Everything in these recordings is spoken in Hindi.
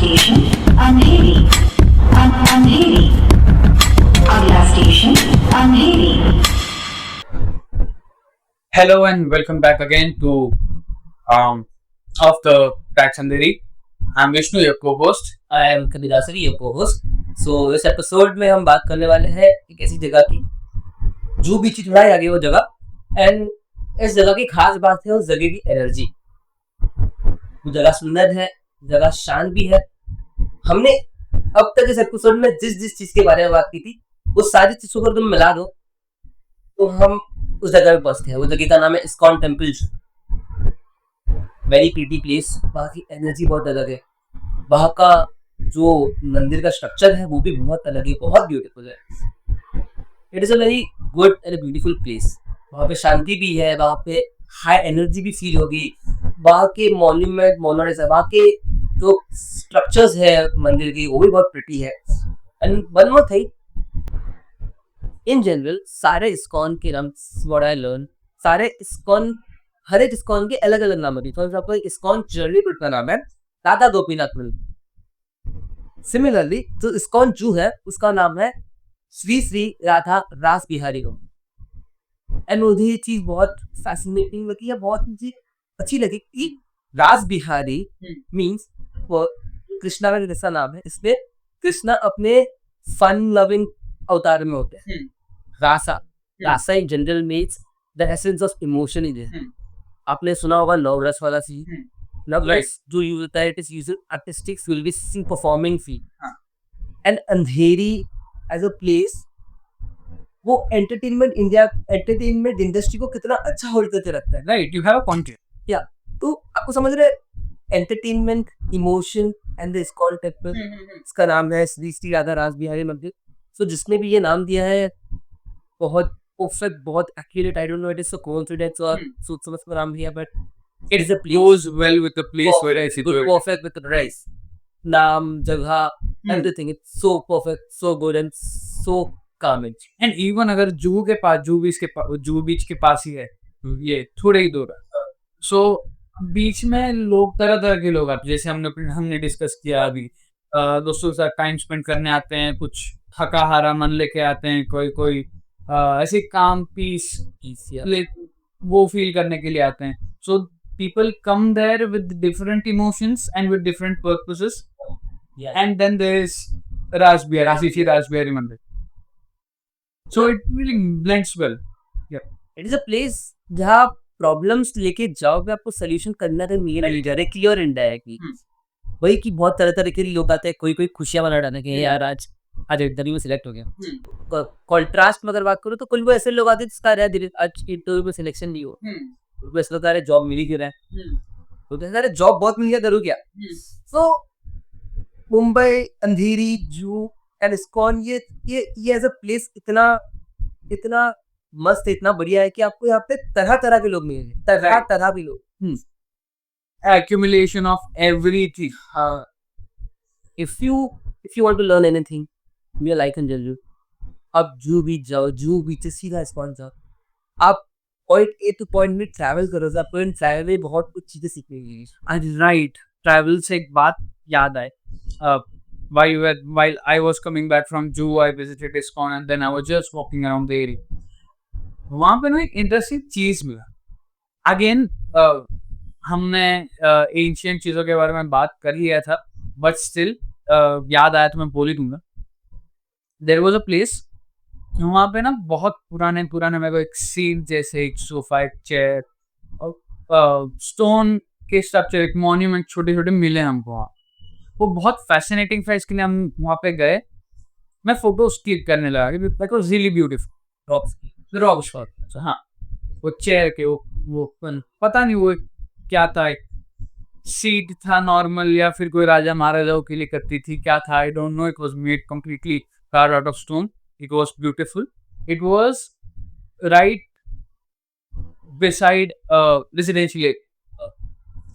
स्टेशन अंधेरी, अंधेरी, अगला station Andheri. Hello and welcome back again to of the Tracks Andheri. I'm Vishnu, your co-host. I am Kadidasari, your co-host. So इस एपिसोड में हम बात करने वाले हैं एक ऐसी जगह की जो बीच चढ़ाई आ गई वो जगह, एंड इस जगह की खास बात है उस जगह की एनर्जी। वो जगह सुंदर है, जगह शांत भी है। हमने अब तक इस एपिसोड में जिस चीज के बारे में बात की थी वो सारी चीजों को तुम मिला दो तो हम उस जगह पे पहुंचते हैं। वो जगह का नाम है ISKCON temple. Very pretty place. वहाँ की एनर्जी बहुत अलग है। वहाँ का जो मंदिर का स्ट्रक्चर है वो भी बहुत अलग है, बहुत ब्यूटीफुल है। It is a very good and beautiful place. वहाँ पे शांति भी है, वहाँ पे हाई एनर्जी भी फील होगी। वहाँ के मॉन्यूमेंट्स है, वहाँ के जो स्ट्रक्चर्स है मंदिर की वो भी बहुत प्रिटी है। And one more thing, in general सारे इस्कॉन के नाम, व्हाट आई लर्न, सारे इस्कॉन, हर एक इस्कॉन के अलग अलग नाम होती है। फॉर एग्जाम्पल इस्कॉन चर्नीपुर का नाम है राधा गोपीनाथ मंदिर। सिमिलरली जो इस्कॉन जू है उसका नाम है श्री श्री राधा रास बिहारी गौ। एंड मुझे ये चीज बहुत फैसिनेटिंग लगी है, बहुत मुझे अच्छी लगी कि रास बिहारी मीन्स कृष्णा का जैसा नाम है, इसमें कृष्णा अपने फन लविंग अवतार में होते हैं। Rasa in general means the essence of emotion in there. आपने सुना होगा लव रस वाला सीन। लव रस जो यूज होता है, it is used artistic will be sing performing feel. And Andheri as a place वो एंटरटेनमेंट इंडस्ट्री को कितना अच्छा होल्ड करके रखता है। Right, you have a point here. या तो आपको समझ रहे, entertainment, emotion and the ISKCON temple. इसका नाम है श्री श्री राधा रास बिहारी मंदिर। सो जिसने भी ये नाम दिया है बहुत परफेक्ट, बहुत accurate. I don't know it is a coincidence और सोच समझ कर नाम दिया, but it is a Goes well with the place where I sit. perfect with the rice, नाम, जगह, everything. It's so perfect, so good and so calming. And even अगर जूहू के पास, जूहू बीच के पास ही है, ये थोड़े ही दूर है। So बीच में लोग तरह तरह के लोग आते हैं, जैसे हमने डिस्कस किया अभी। दोस्तों के साथ टाइम स्पेंड करने आते हैं, कुछ थका हारा मन लेके आते हैं, कोई ऐसे काम पीस वो फील करने के लिए आते हैं। सो people come there with different emotions and with different purposes. Yeah. And then there is Rajbihari Mandir. So it really blends well. It is a place जहाँ प्रॉब्लम्स लेके जाओगे आपको सोल्यूशन करना तो नहीं डायरेक्टली और इनडायरेक्टली। वही कि बहुत तरह तरह के लोग आते हैं, कोई खुशियां मना डालने के यार आज इंटरव्यू में सिलेक्ट हो गया। कॉन्ट्रास्ट में अगर बात करो तो कुछ वो ऐसे लोग आते हैं जिसका आज इंटरव्यू में सिलेक्शन नहीं हो, उनको ऐसा लगता है जॉब मिल ही क्यों रहा है, तो अरे जॉब बहुत मिल गया, करूँ क्या। सो मुंबई, अंधेरी, जू एंड इस्कॉन ये एज अ प्लेस इतना मस्त है, इतना बढ़िया है कि आपको यहाँ पे तरह तरह के लोग मिलेंगे, तरह भी लोग। Accumulation of everything. If you want to learn anything, we are like in Jalju. आप जू बीच जाओ, जू बीच से सीधा इस्कॉन जाओ। आप पॉइंट ए टू पॉइंट में ट्रैवल करो, आपको इन ट्रैवल में बहुत कुछ चीजें सीखने मिलेगी। Right. Travel से एक बात याद आए। While I was coming back from Zoo, I visited ISKCON and then I was just walking around the area. वहाँ पे ना एक इंटरेस्टिंग चीज मिला। अगेन हमने एंशियंट चीजों के बारे में बात कर लिया था, बट स्टिल याद आया तो मैं बोल ही दूंगा। देयर वाज अ प्लेस, वहाँ पे ना बहुत पुराने मेरे को एक सीट जैसे एक सोफा, एक चेयर और स्टोन के स्ट्रक्चर, एक मॉन्यूमेंट, छोटे छोटे मिले हमको वहाँ। वो बहुत फैसिनेटिंग था, इसके लिए हम वहाँ पे गए। मैं फोटोज क्लिक करने लगा क्योंकि that was really beautiful. Rock shot. हाँ, वो चेयर के वो पता नहीं वो क्या था, सीट था नॉर्मल या फिर कोई राजा महाराजाओं के लिए करती थी, क्या था I don't know. It was made completely carved out of stone. It was beautiful. It was right beside residential area.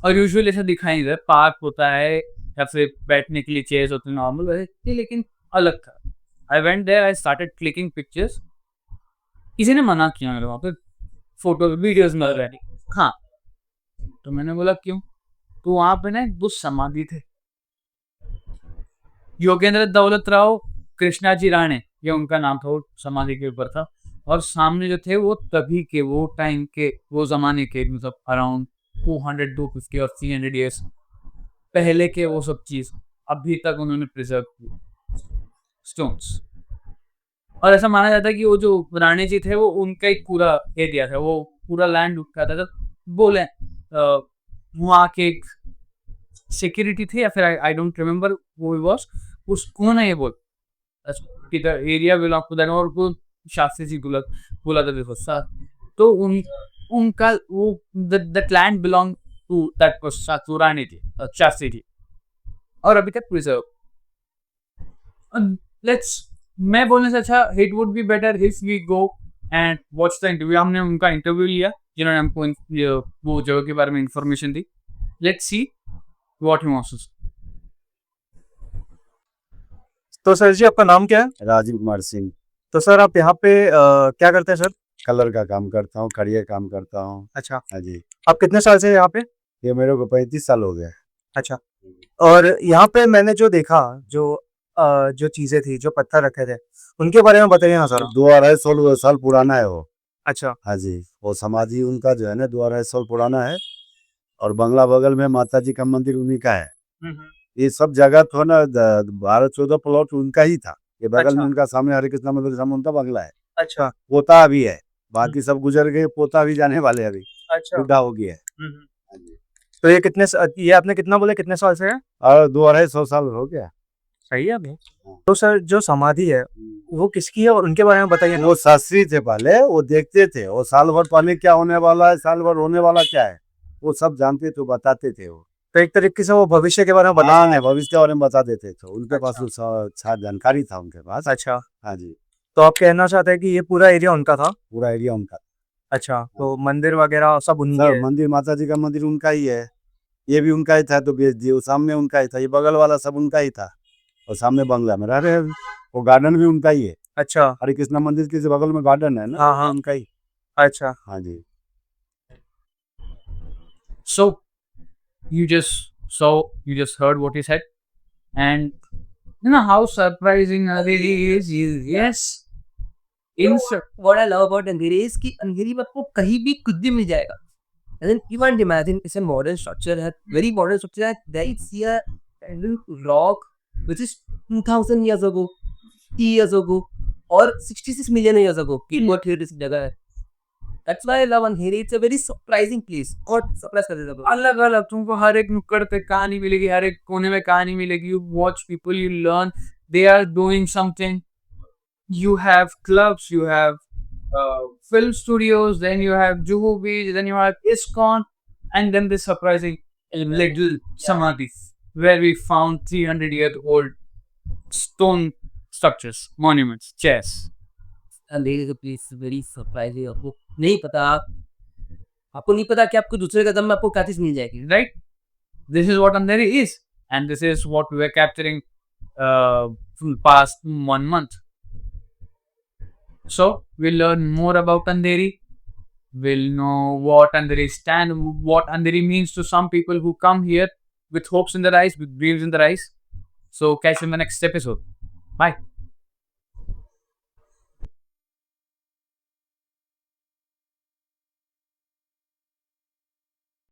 और यूजुअली ऐसा दिखाई नहीं देता, पार्क होता है या फिर बैठने के लिए चेयर्स होते हैं नॉर्मल वैसे, लेकिन अलग था। I went there, I started clicking pictures. किसी ने मना किया मेरे वहाँ पे फोटो वीडियोस में रहने। हाँ, तो मैंने बोला क्यों, तो वहाँ पे ना दो समाधि थे, योगेंद्र दौलत राव कृष्णाजी राणे, ये उनका नाम था, वो समाधि के ऊपर था। और सामने जो थे वो तभी के, वो टाइम के, वो जमाने के, मतलब अराउंड 200 250 और 300 ईयर्स पहले के वो सब चीज अभी तक उन्होंने प्रिजर्व की स्टोन्स। और ऐसा माना जाता है कि वो जो राणे जी थे वो उनका एक पूरा एरिया था, वो पूरा लैंड उनका था। तो बोले वहाँ के एक सिक्योरिटी थे या फिर आई डोंट रिमेम्बर वो वाज, उसको ना ये बोल कि the area belong to that, और वो शास्त्री जी बोला था देखो सर, तो उनका वो that land belong to that person, राणी थी, शास्त्री थी, और अभी तक प्रिजर्व। लेट्स, मैं बोलने से अच्छा it would be better if we go and watch the interview. हमने उनका इंटरव्यू लिया जिन्होंने हमको वो जगह के बारे में इंफॉर्मेशन दी। Let's see what he wants to say. तो सर जी आपका नाम क्या है? राजीव कुमार सिंह। तो सर आप यहाँ पे क्या करते हैं सर? कलर का काम करता हूँ, खड़िया काम करता हूँ। अच्छा, हाँ जी, आप कितने साल से यहाँ पे? ये मेरे को 35 साल हो गए। अच्छा, और यहाँ पे मैंने जो देखा, जो चीजें थी, जो पत्थर रखे थे, उनके बारे में बताइए ना सर। 200-250 साल पुराना है वो। अच्छा, हाँ जी, वो समाधि उनका जो है ना 200 साल पुराना है। और बंगला बगल में माता जी का मंदिर उन्हीं का है। ये सब जगह तो ना 12-14 प्लॉट उनका ही था। ये बगल अच्छा। में उनका सामने हरे कृष्णा मंदिर सामने उनका बंगला है। अच्छा, पोता अभी है, बाकी सब गुजर गए, पोता भी जाने वाले अभी, अच्छा। बुढ़ा हो गया है। हाँ जी। तो ये आपने कितना बोले, कितने साल से है? और 200-250 साल हो गया। सही है अभी। तो सर जो समाधि है वो किसकी है और उनके बारे में बताइए ना। वो शास्त्री थे पहले, वो देखते थे, वो साल भर पहले क्या होने वाला है, साल भर होने वाला क्या है, वो सब जानते थे, बताते थे वो। तो एक तरीके से वो भविष्य के बारे में बता। हाँ, भविष्य के बारे में बता देते थे, उनके पास तो अच्छा जानकारी था उनके पास। अच्छा, हाँ जी, तो आप कहना चाहते हैं कि ये पूरा एरिया उनका था? पूरा एरिया उनका। अच्छा, तो मंदिर वगैरह सब उन्हीं के सर है? मंदिर, माता जी का मंदिर उनका ही है, ये भी उनका ही था, तो बेच दिए। वो सामने उनका ही था, ये बगल वाला सब उनका ही था, और सामने बंगला में रह रहे हैं। वो गार्डन भी उनका ही है, अच्छा, हरे कृष्णा मंदिर के बगल में गार्डन है ना, हाँ, हाँ। उनका ही। अच्छा। हाँ जी। So you just heard what he said, and you know how surprising Andheri is. Yes, What I love about Andheri is कि अंधेरी में आपको कहीं भी कुछ भी मिल जाएगा। And then you can't imagine it's a modern structure है, very modern structure है. There is a rock which is 2000 years ago, 3 years ago, और 66 million years ago कि what here इस जगह है। That's why I love Andheri. It's a very surprising place. और surprise कर देता है। अलग अलग तुमको हर एक नुक्कड़ पे कहानी मिलेगी, हर एक कोने में कहानी मिलेगी। You watch people, you learn they are doing something. You have clubs, you have film studios, then you have Juhu Beach, then you have ISKCON, and then this surprising little Samadhi where we found 300-year-old stone structures, monuments, chairs. अंधेरी का प्लेस वेरी सरप्राइजिंग। आपको नहीं पता कि आपको दूसरे कदम में आपको क्या चीज मिल जाएगी। Right? This is what Andheri is, and this is what we were capturing from past 1 month. So we'll learn more about Andheri. We'll know what Andheri stand, what Andheri means to some people who come here with hopes in their eyes, with dreams in their eyes. So catch you in the next episode. Bye.